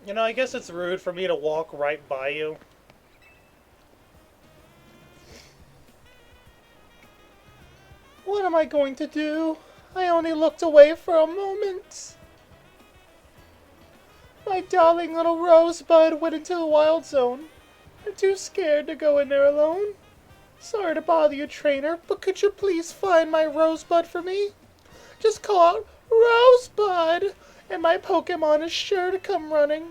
You know, I guess it's rude for me to walk right by you. What am I going to do? I only looked away for a moment. My darling little Rosebud went into the wild zone. I'm too scared to go in there alone. Sorry to bother you, trainer, but could you please find my Rosebud for me? Just call out, Rosebud, and my Pokemon is sure to come running.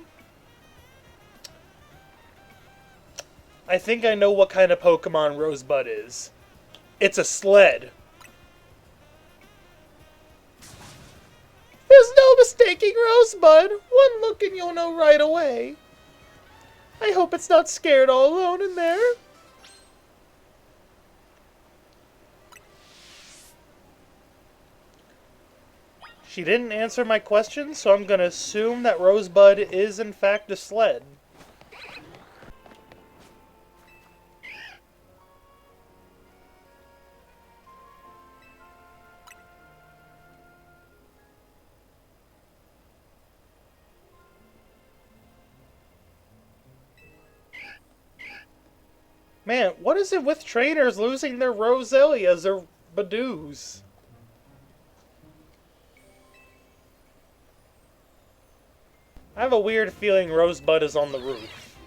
I think I know what kind of Pokemon Rosebud is. It's a sled. There's no mistaking Rosebud. One look and you'll know right away. I hope it's not scared all alone in there. She didn't answer my question, so I'm gonna assume that Rosebud is in fact a sled. Man, what is it with trainers losing their Roselias or Badoos? I have a weird feeling Rosebud is on the roof.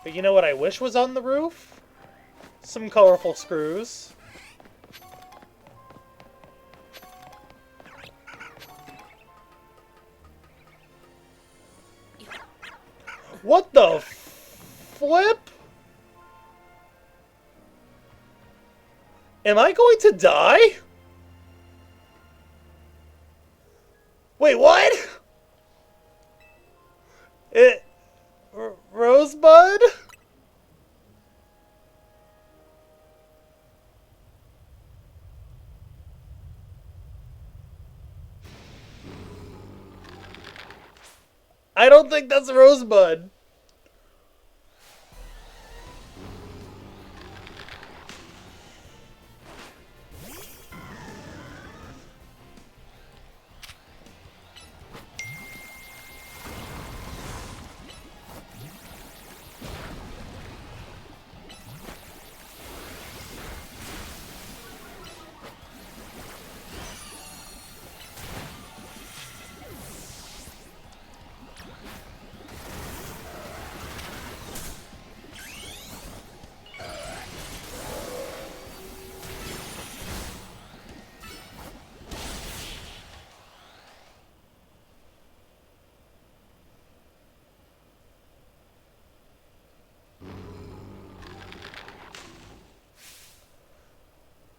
But you know what I wish was on the roof? Some colorful screws. What the flip? Am I going to die? Wait, what? Rosebud? I don't think that's Rosebud.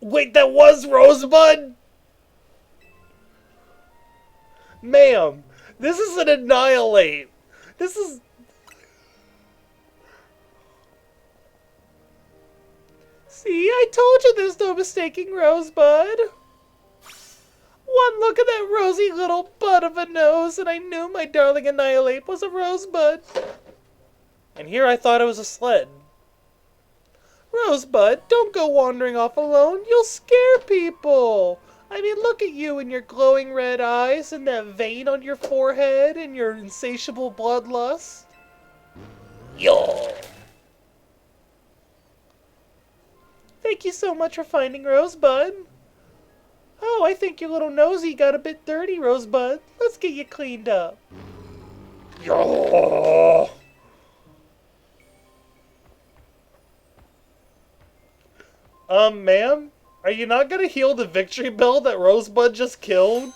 Wait, that was Rosebud? Ma'am, this is an Annihilate. This is... See, I told you there's no mistaking Rosebud. One look at that rosy little bud of a nose, and I knew my darling Annihilate was a Rosebud. And here I thought it was a sled. Rosebud, don't go wandering off alone. You'll scare people. I mean, look at you and your glowing red eyes and that vein on your forehead and your insatiable bloodlust. Yo! Thank you so much for finding Rosebud. Oh, I think your little nosy got a bit dirty, Rosebud. Let's get you cleaned up. Yo! Ma'am? Are you not gonna heal the victory bell that Rosebud just killed?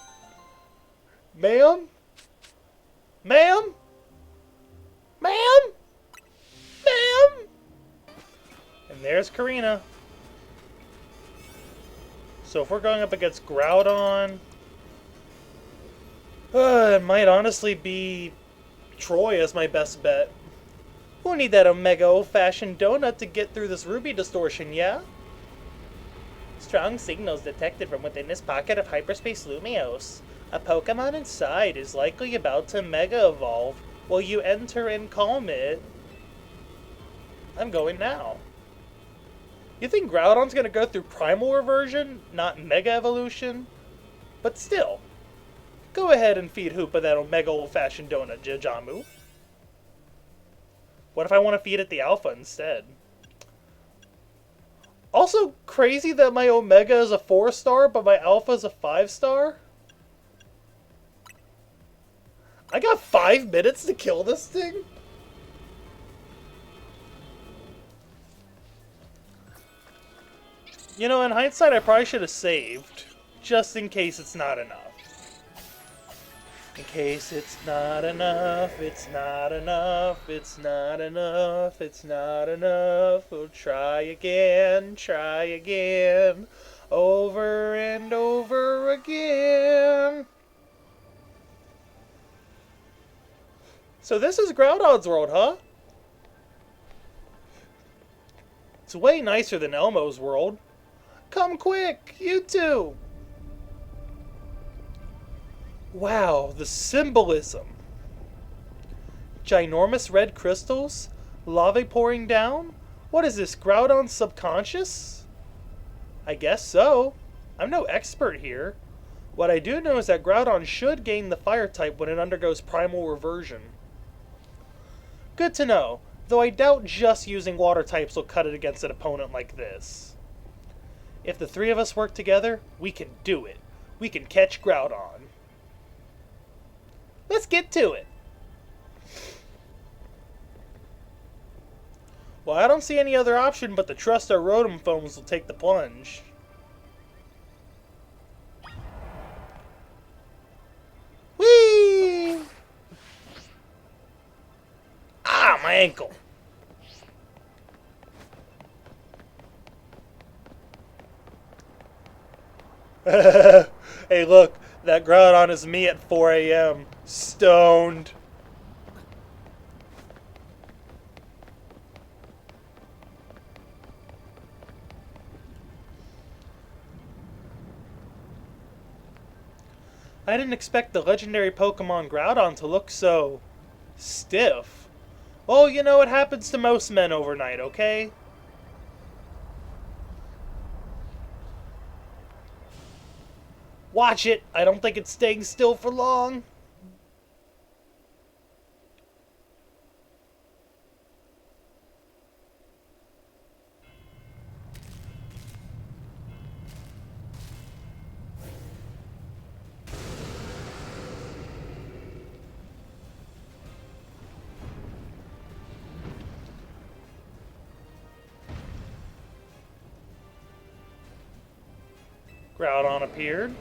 Ma'am? Ma'am? Ma'am? Ma'am? And there's Karina. So if we're going up against Groudon... it might honestly be Troy as my best bet. We'll need that Omega old-fashioned donut to get through this Ruby distortion, yeah? Strong signals detected from within this pocket of hyperspace Lumios. A Pokemon inside is likely about to Mega Evolve. Will you enter and calm it? I'm going now. You think Groudon's gonna go through Primal Reversion, not Mega Evolution? But still, go ahead and feed Hoopa that Omega old-fashioned donut, Jamu. What if I want to feed it the Alpha instead? Also, crazy that my Omega is a 4-star, but my Alpha is a 5-star? I got 5 minutes to kill this thing? You know, in hindsight, I probably should have saved. Just in case it's not enough. In case it's not enough, it's not enough, it's not enough, it's not enough. We'll try again, over and over again. So this is Groudon's world, huh? It's way nicer than Elmo's world. Come quick, you two! Wow, the symbolism. Ginormous red crystals? Lava pouring down? What is this, Groudon's subconscious? I guess so. I'm no expert here. What I do know is that Groudon should gain the fire type when it undergoes primal reversion. Good to know, though I doubt just using water types will cut it against an opponent like this. If the three of us work together, we can do it. We can catch Groudon. Let's get to it. Well, I don't see any other option but to trust our Rotom foams will take the plunge. Whee! Ah, my ankle. Hey, look. That Groudon is me at 4 a.m. Stoned. I didn't expect the legendary Pokemon Groudon to look so stiff. Well, you know, it happens to most men overnight, okay? Watch it! I don't think it's staying still for long. Groudon appeared.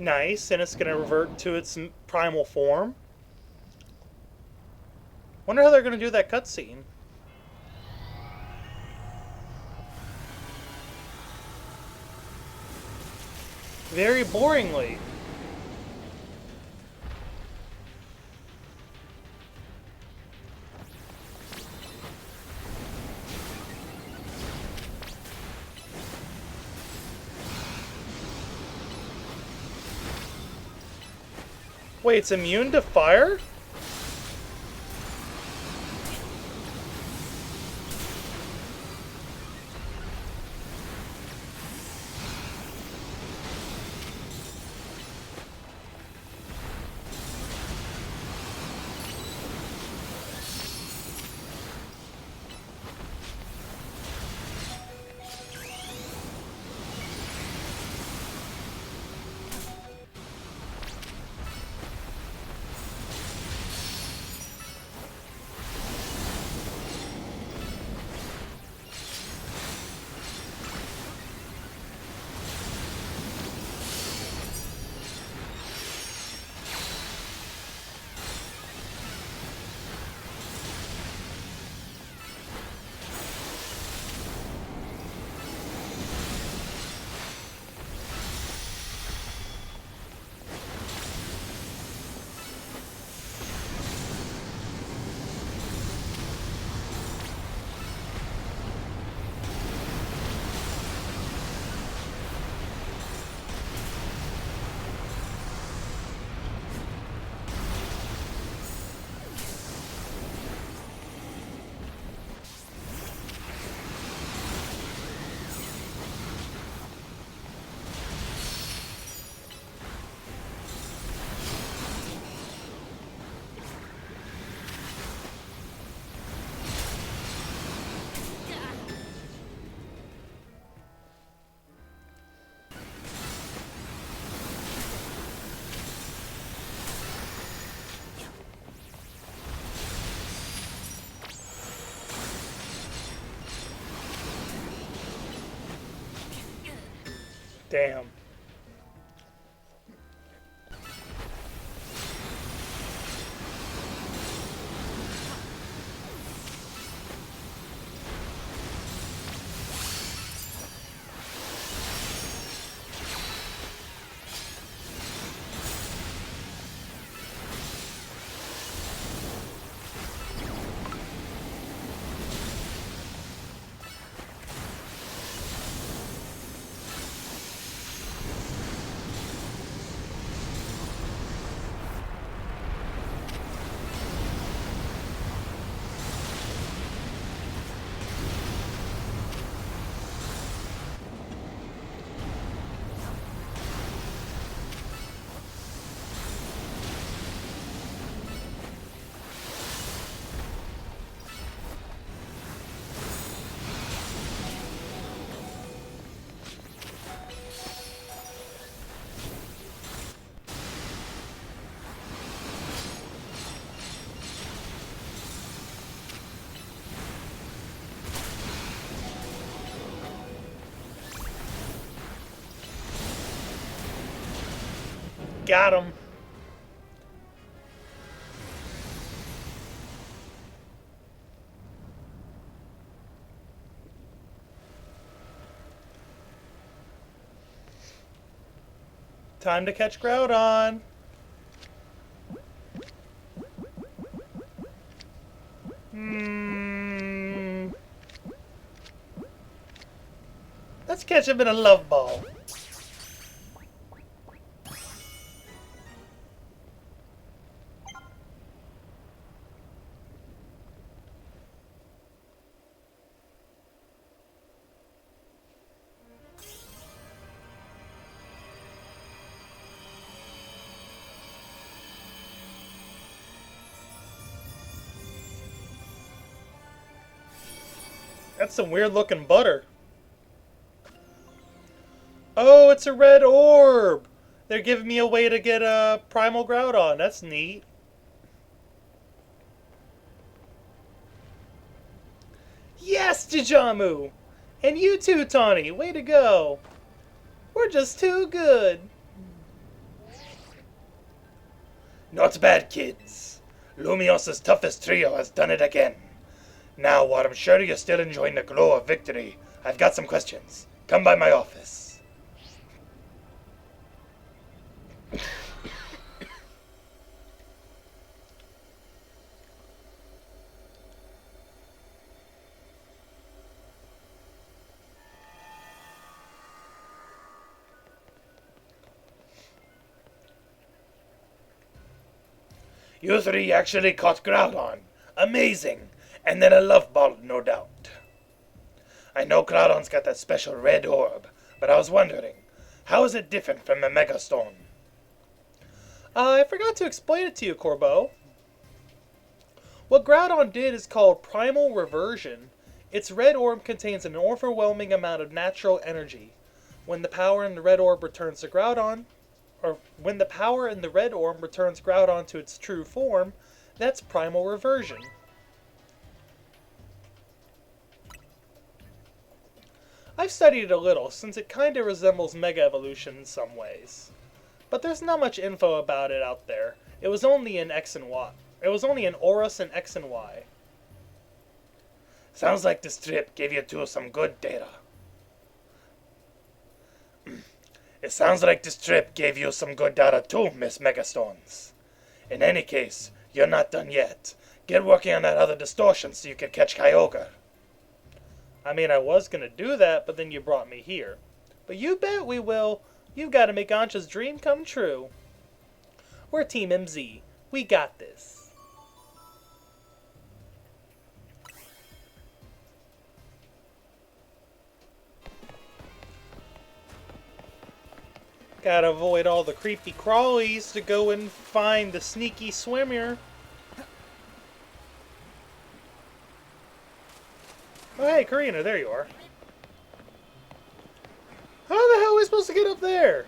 Nice, and it's going to revert to its primal form. Wonder how they're going to do that cutscene. Very boringly. Wait, it's immune to fire? Damn. Got him. Time to catch Groudon. Let's catch him in a love ball. That's some weird looking butter. Oh, it's a red orb! They're giving me a way to get a Primal Groudon. That's neat. Yes, Jajamu! And you too, Tawny. Way to go. We're just too good. Not bad, kids. Lumios's toughest trio has done it again. Now, while I'm sure you're still enjoying the glow of victory, I've got some questions. Come by my office. You three actually caught Groudon. Amazing. And then a love ball, no doubt. I know Groudon's got that special red orb, but I was wondering, how is it different from the Mega Stone? I forgot to explain it to you, Corbeau. What Groudon did is called Primal Reversion. Its red orb contains an overwhelming amount of natural energy. When the power in the red orb returns to Groudon, or when the power in the red orb returns Groudon to its true form, that's Primal Reversion. I've studied it a little, since it kinda resembles Mega Evolution in some ways. But there's not much info about it out there. It was only in X and Y. It was only in ORAS and X and Y. Sounds like this trip gave you two some good data. It sounds like this trip gave you some good data too, Miss Megastones. In any case, you're not done yet. Get working on that other distortion so you can catch Kyogre. I mean, I was gonna do that, but then you brought me here. But you bet we will. You've got to make Ancha's dream come true. We're Team MZ. We got this. Gotta avoid all the creepy crawlies to go and find the sneaky swimmer. Oh hey, Karina, there you are. How the hell are we supposed to get up there?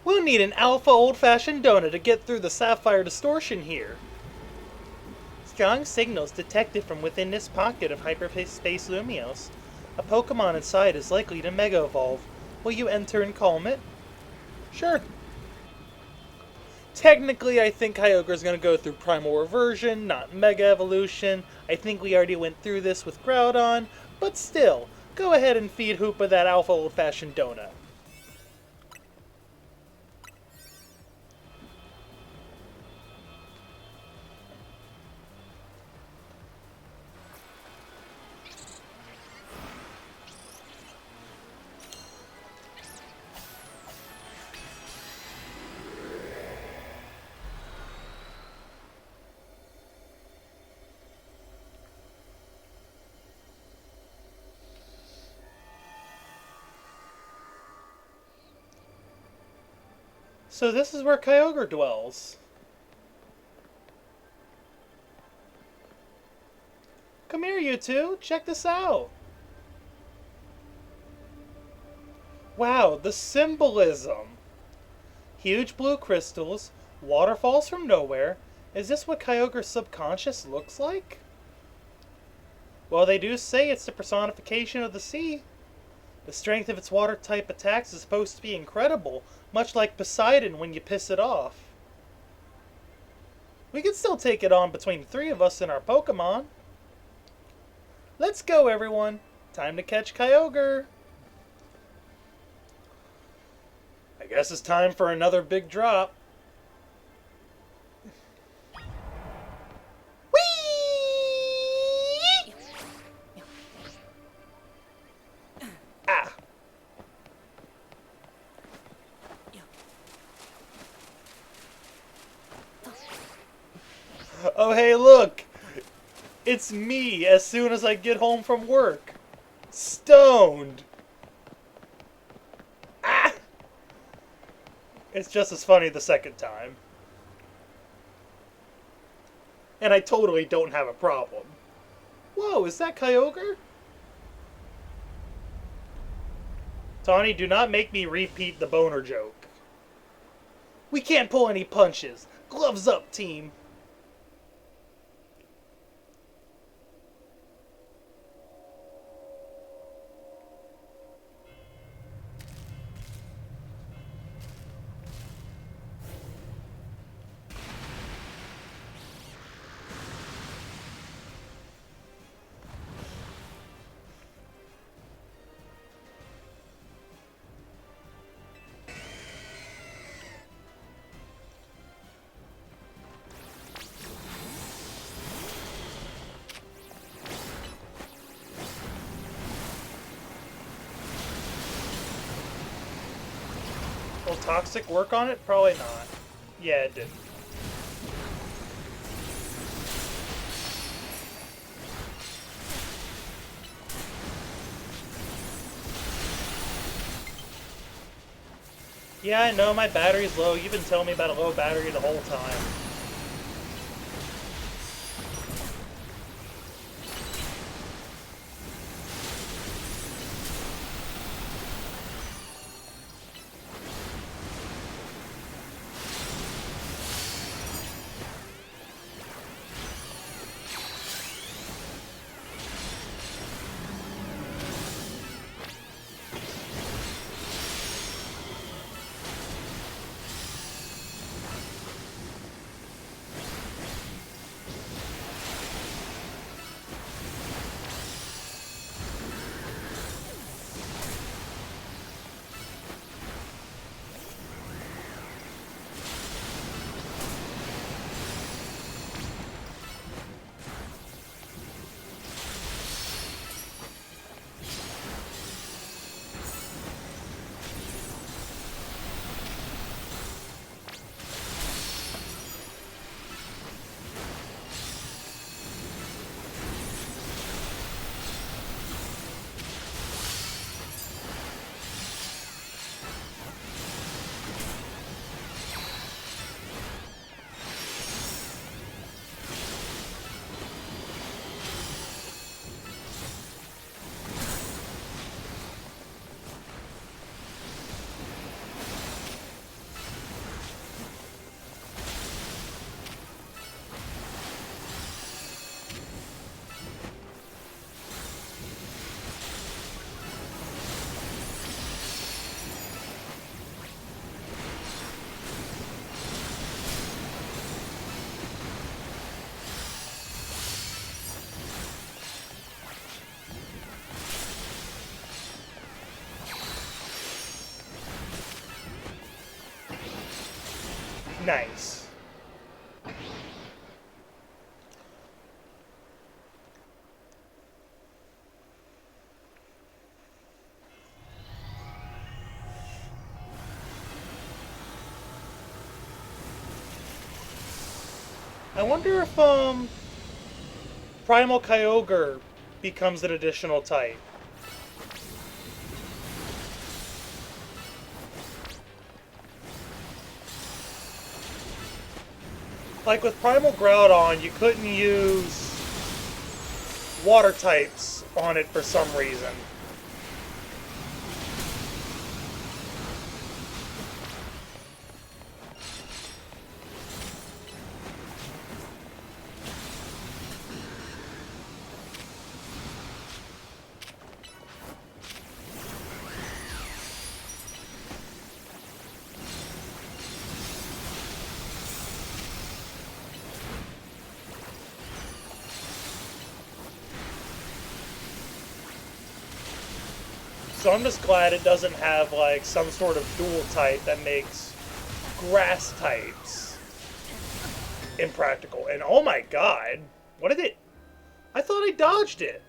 We'll need an alpha old-fashioned donut to get through the Sapphire distortion here. Strong signals detected from within this pocket of hyperspace Lumios. A Pokemon inside is likely to Mega Evolve. Will you enter and calm it? Sure. Technically, I think Kyogre's going to go through Primal Reversion, not Mega Evolution. I think we already went through this with Groudon, but still, go ahead and feed Hoopa that alpha old-fashioned donut. So this is where Kyogre dwells. Come here, you two. Check this out. Wow, the symbolism. Huge blue crystals, waterfalls from nowhere. Is this what Kyogre's subconscious looks like? Well, they do say it's the personification of the sea. The strength of its water-type attacks is supposed to be incredible, much like Poseidon when you piss it off. We can still take it on between the three of us and our Pokemon. Let's go, everyone. Time to catch Kyogre. I guess it's time for another big drop. Oh, hey, look! It's me as soon as I get home from work. Stoned! Ah! It's just as funny the second time. And I totally don't have a problem. Whoa, is that Kyogre? Tawny, do not make me repeat the boner joke. We can't pull any punches. Gloves up, team. Will Toxic work on it? Probably not. Yeah, it didn't. Yeah, I know my battery's low. You've been telling me about a low battery the whole time. Nice. I wonder if Primal Kyogre becomes an additional type. Like with Primal Groudon, you couldn't use water types on it for some reason. So I'm just glad it doesn't have like some sort of dual type that makes grass types impractical. And oh my god, what did it? I thought I dodged it.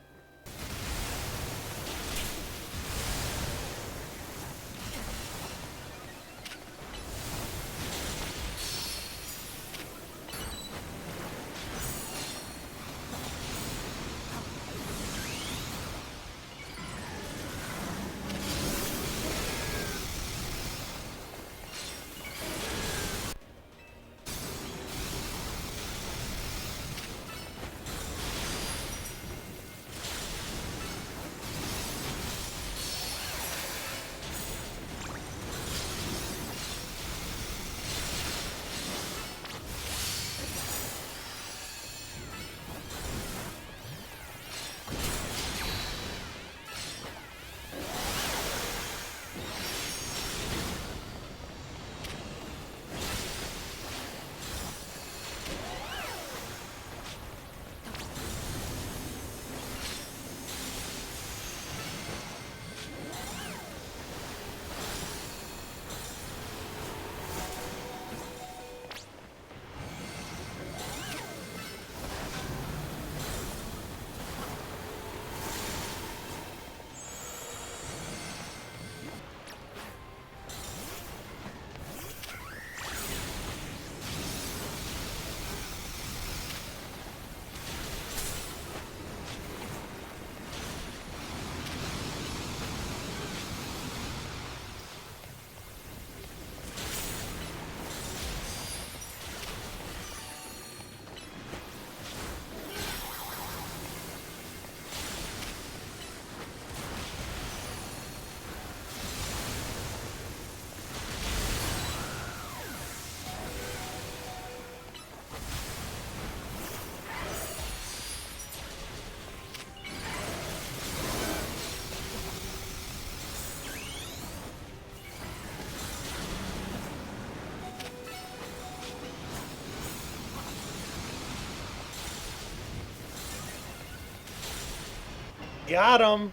Got him.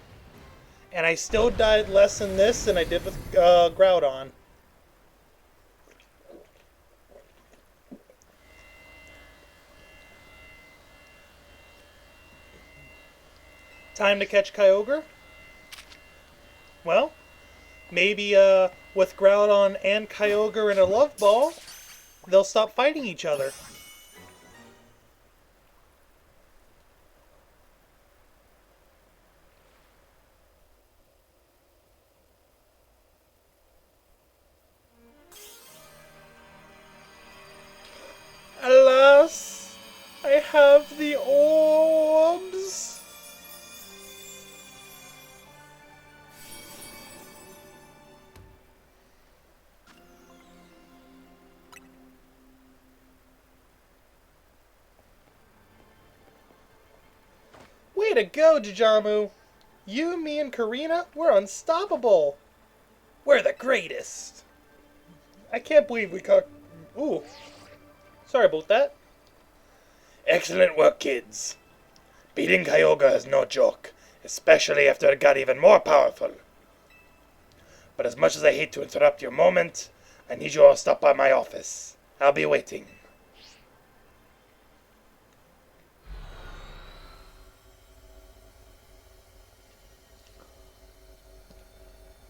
And I still died less in this than I did with Groudon. Time to catch Kyogre? Well, maybe with Groudon and Kyogre in a love ball, they'll stop fighting each other. Alas, I have the orbs. Way to go, Jajamu! You, me, and Karina, we're unstoppable! We're the greatest! I can't believe we caught... Ooh. Sorry about that. Excellent work, kids. Beating Kyogre is no joke, especially after it got even more powerful. But as much as I hate to interrupt your moment, I need you all to stop by my office. I'll be waiting.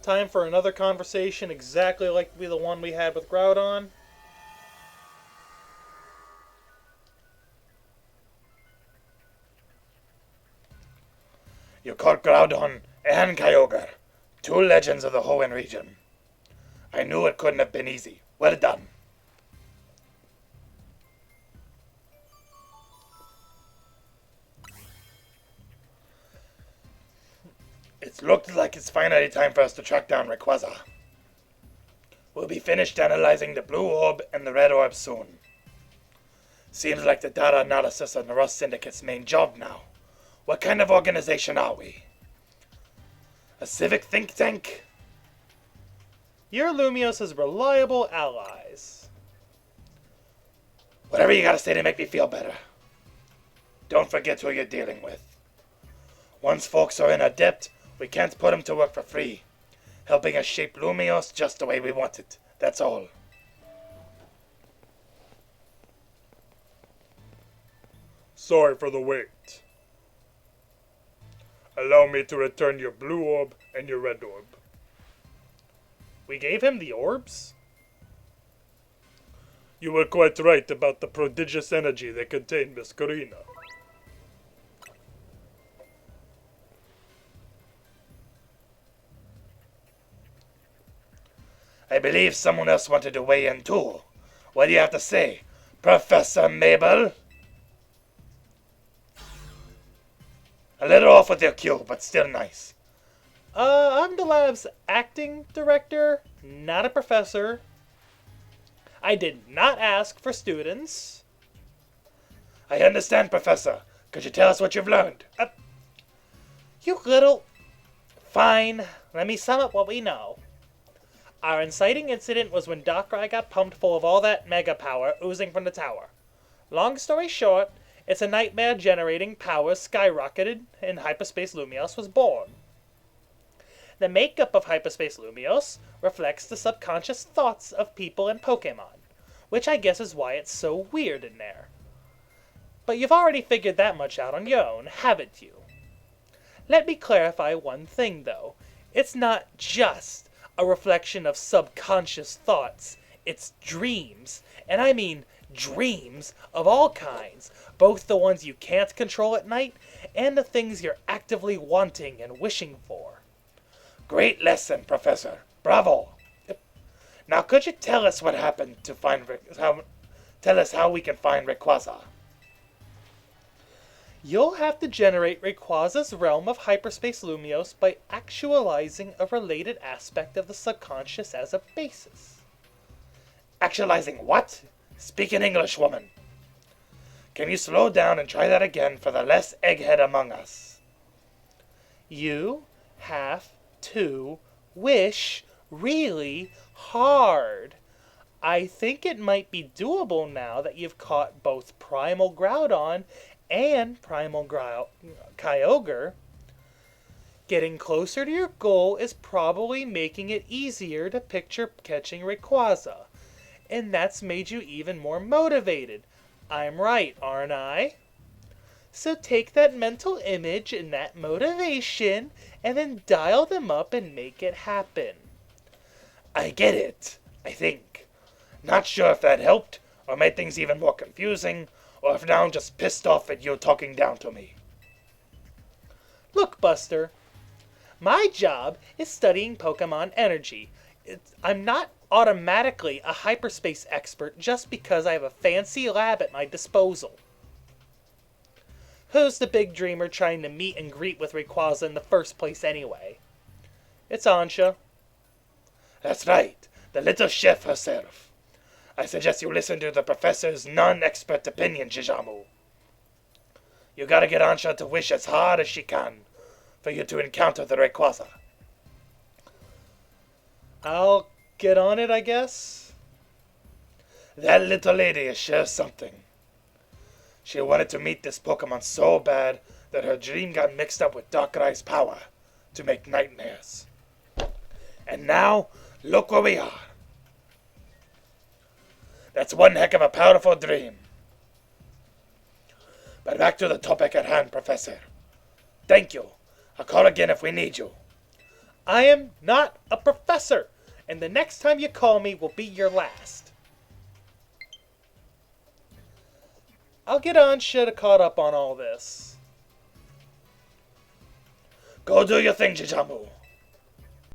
Time for another conversation exactly like the one we had with Groudon. You caught Groudon and Kyogre, two legends of the Hoenn region. I knew it couldn't have been easy. Well done. It's looked like it's finally time for us to track down Rayquaza. We'll be finished analyzing the blue orb and the red orb soon. Seems like the data analysis on the Rust Syndicate's main job now. What kind of organization are we? A civic think tank? You're Lumios's reliable allies. Whatever you gotta say to make me feel better. Don't forget who you're dealing with. Once folks are in our debt, we can't put them to work for free, helping us shape Lumios just the way we want it. That's all. Sorry for the wait. Allow me to return your blue orb and your red orb. We gave him the orbs? You were quite right about the prodigious energy they contain, Miss Karina. I believe someone else wanted to weigh in too. What do you have to say, Professor Mabel? A little off with your cue, but still nice. I'm the lab's acting director, not a professor. I did not ask for students. I understand, Professor. Could you tell us what you've learned? You little... Fine, let me sum up what we know. Our inciting incident was when Darkrai got pumped full of all that mega power oozing from the tower. Long story short, it's a nightmare generating power skyrocketed and Hyperspace Lumios was born. The makeup of Hyperspace Lumios reflects the subconscious thoughts of people and Pokemon, which I guess is why it's so weird in there. But you've already figured that much out on your own, haven't you? Let me clarify one thing though. It's not just a reflection of subconscious thoughts, it's dreams, and I mean dreams of all kinds, both the ones you can't control at night and the things you're actively wanting and wishing for. Great lesson, Professor. Bravo. Now, could you tell us what happened to tell us how we can find Rayquaza? You'll have to generate Rayquaza's realm of Hyperspace Lumios by actualizing a related aspect of the subconscious as a basis. Actualizing what? Speak in English, woman. Can you slow down and try that again for the less egghead among us? You have to wish really hard. I think it might be doable now that you've caught both Primal Groudon and Kyogre. Getting closer to your goal is probably making it easier to picture catching Rayquaza, and that's made you even more motivated. I'm right, aren't I? So take that mental image and that motivation and then dial them up and make it happen. I get it, I think. Not sure if that helped, or made things even more confusing, or if now I'm just pissed off at you talking down to me. Look, Buster, my job is studying Pokemon energy. I'm not automatically a hyperspace expert just because I have a fancy lab at my disposal. Who's the big dreamer trying to meet and greet with Rayquaza in the first place anyway? It's Ansha. That's right, the little chef herself. I suggest you listen to the professor's non-expert opinion, Jijamu. You gotta get Ansha to wish as hard as she can for you to encounter the Rayquaza. I'll get on it, I guess. That little lady is sure something. She wanted to meet this Pokemon so bad that her dream got mixed up with Darkrai's power to make nightmares. And now, look where we are. That's one heck of a powerful dream. But back to the topic at hand, Professor. Thank you. I'll call again if we need you. I am not a professor, and the next time you call me will be your last. I'll get Ansha caught up on all this. Go do your thing, Jijamu.